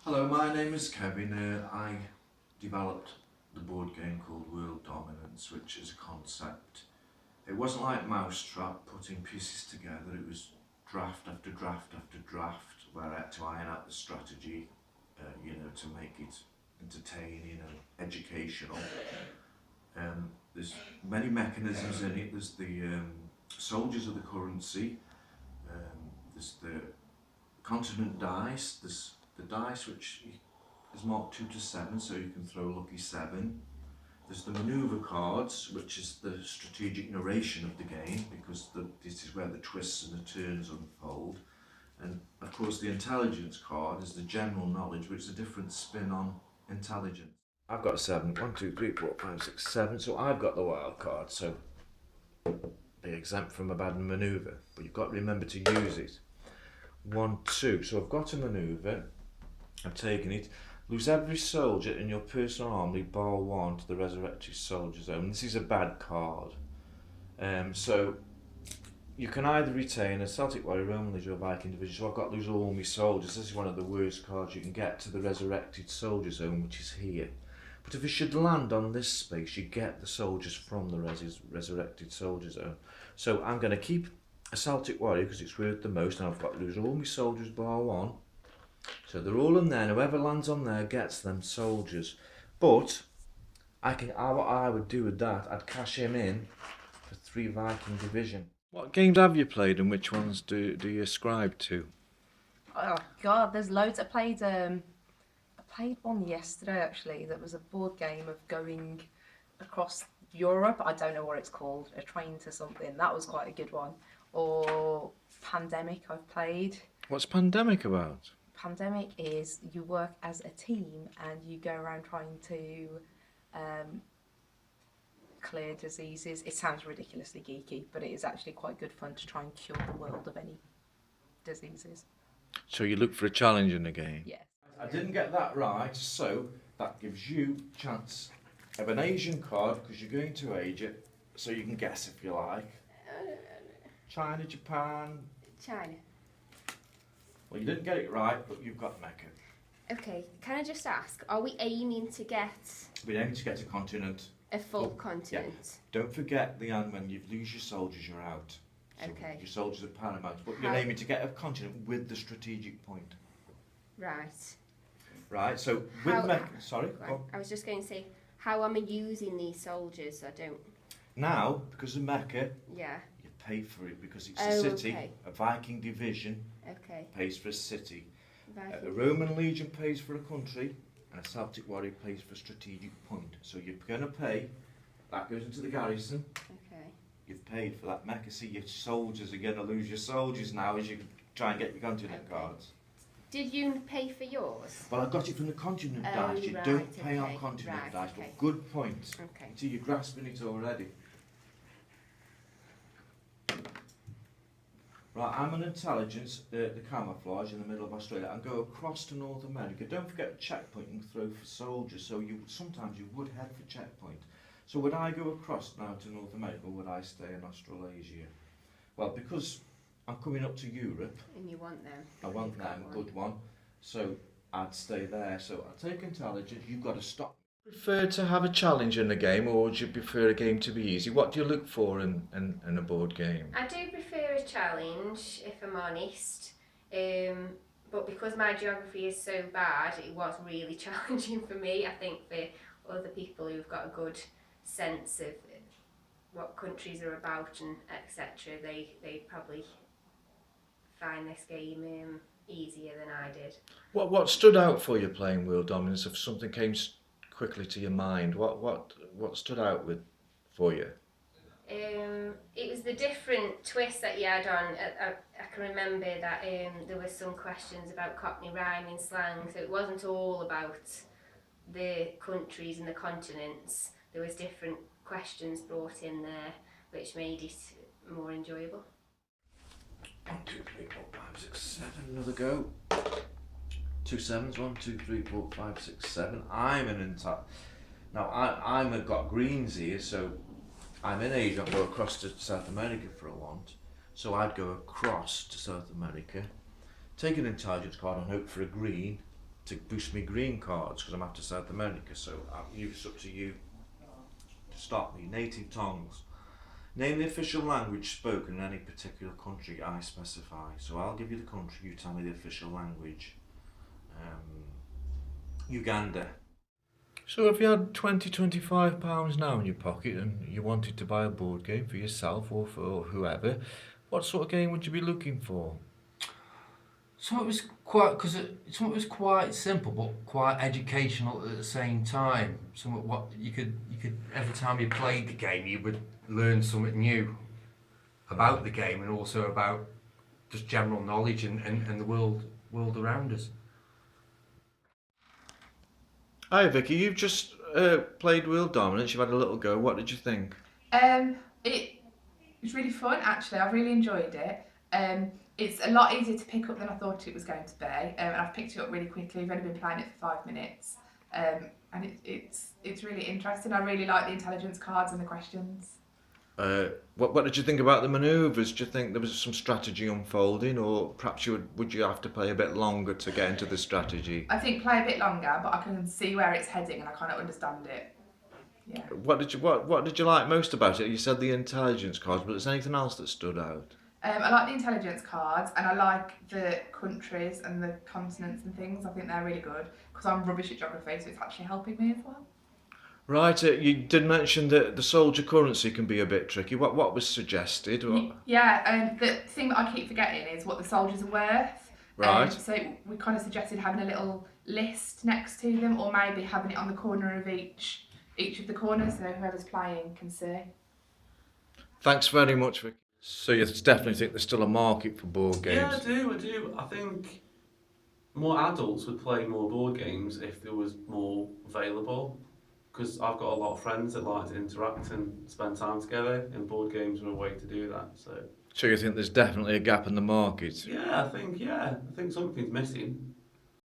Hello, my name is Kevin. I developed the board game called World Dominance, which is a concept. It wasn't like Mousetrap, putting pieces together. It was draft after draft after draft, where I had to iron out the strategy, to make it entertaining and educational. There's many mechanisms in it. There's the soldiers of the currency. There's the continent dice. There's the dice which is marked 2 to 7, so you can throw lucky 7. There's the manoeuvre cards, which is the strategic narration of the game, because this is where the twists and the turns unfold. And of course the intelligence card is the general knowledge, which is a different spin on intelligence. I've got a 7. 1, 2, 3, 4, 5, 6, 7. So I've got the wild card, so be exempt from a bad manoeuvre. But you've got to remember to use it. 1, 2. So I've got a manoeuvre. I've taken it. Lose every soldier in your personal army bar 1 to the resurrected soldier zone. This is a bad card. So you can either retain a Celtic Warrior, Roman Legion or Viking Division. So I've got to lose all my soldiers. This is one of the worst cards you can get to the resurrected soldier zone, which is here. But if it should land on this space, you get the soldiers from the resurrected soldier zone. So I'm going to keep a Celtic Warrior because it's worth the most, and I've got to lose all my soldiers bar 1. So they're all in there, and whoever lands on there gets them soldiers. But what I would do with that, I'd cash him in for 3 Viking Division. What games have you played, and which ones do you ascribe to? Oh God, there's loads. I played one yesterday actually. That was a board game of going across Europe. I don't know what it's called. A train to something. That was quite a good one. Or Pandemic. I've played. What's Pandemic about? Pandemic is you work as a team and you go around trying to clear diseases. It sounds ridiculously geeky, but it is actually quite good fun to try and cure the world of any diseases. So you look for a challenge in the game? Yes. I didn't get that right, so that gives you a chance of an Asian card, because you're going to age it, so you can guess if you like. China, Japan. China. Well, you didn't get it right, but you've got Mecca. Okay, can I just ask, are we aiming to get We're aiming to get a continent. a full continent? Don't forget the end, when you lose your soldiers, you're out. So Okay. your soldiers are paramount, but you're How- aiming to get a continent with the strategic point. Right. Right, so with How- Mecca, sorry, go Right. on. I was just going to say, how am I using these soldiers? I don't. Now, because of Mecca, Yeah. you pay for it because it's Oh, a city. okay. A Viking division Okay. pays for a city. A Viking. Roman legion pays for a country, and a Celtic warrior pays for a strategic point. So you're going to pay, that goes into the garrison, Okay. you've paid for that Mecca. See, your soldiers are going to lose your soldiers now as you try and get your continent Okay. cards. Did you pay for yours? Well, I got it from the continent Oh, dice. You right, don't pay on okay, continent right, dice, okay. but good point. Okay. See, you're grasping it already. Right, I'm an intelligence, the camouflage in the middle of Australia, and go across to North America. Don't forget the checkpoint and throw for soldiers, so sometimes you would head for checkpoint. So would I go across now to North America, or would I stay in Australasia? Well, because I'm coming up to Europe, And you want them? I want You've got them, one. good one, so I'd stay there. So I take intelligence, you've got to stop. Prefer to have a challenge in the game, or would you prefer a game to be easy? What do you look for in a board game? I do prefer a challenge, if I'm honest. But because my geography is so bad, it was really challenging for me. I think for other people who've got a good sense of what countries are about and etc., they probably find this game easier than I did. What stood out for you playing World Dominance? If something came quickly to your mind, what stood out for you? It was the different twists that you had on. I can remember that there were some questions about Cockney rhyming slang, so it wasn't all about the countries and the continents. There was different questions brought in there, which made it more enjoyable. 1, 2, 3, 4, 5, 6, 7. Another go. 2 7s. 1, 2, 3, 4, 5, 6, 7. I'm an entire. Now I've got greens here, so I'm in Asia. I go across to South America for a want. So I'd go across to South America, take an intelligence card and hope for a green, to boost my green cards because I'm after South America. So it's up to you to start me. Native tongues. Name the official language spoken in any particular country I specify. So I'll give you the country, you tell me the official language. Uganda. So if you had £25 now in your pocket and you wanted to buy a board game for yourself or for whoever, what sort of game would you be looking for? Something was quite simple but quite educational at the same time. Something what you could every time you played the game you would learn something new about the game and also about just general knowledge and the world around us. Hi Vicky, you've just played Wheel Dominance, you've had a little go, what did you think? It was really fun actually, I really enjoyed it. It's a lot easier to pick up than I thought it was going to be, and I've picked it up really quickly. I've only been playing it for 5 minutes, and it's really interesting. I really like the intelligence cards and the questions. What did you think about the manoeuvres? Do you think there was some strategy unfolding, or perhaps would you have to play a bit longer to get into the strategy? I think play a bit longer, but I can see where it's heading and I kind of understand it. Yeah. What did you like most about it? You said the intelligence cards, but is there anything else that stood out? I like the intelligence cards and I like the countries and the continents and things. I think they're really good because I'm rubbish at geography, so it's actually helping me as well. Right, you did mention that the soldier currency can be a bit tricky. What was suggested? Yeah, the thing that I keep forgetting is what the soldiers are worth. Right. So we kind of suggested having a little list next to them, or maybe having it on the corner of each of the corners, so whoever's playing can see. Thanks very much, Vicky. So you definitely think there's still a market for board games? Yeah, I do. I think more adults would play more board games if there was more available. Because I've got a lot of friends that like to interact and spend time together, and board games are a way to do that. So you think there's definitely a gap in the market? yeah, I think something's missing.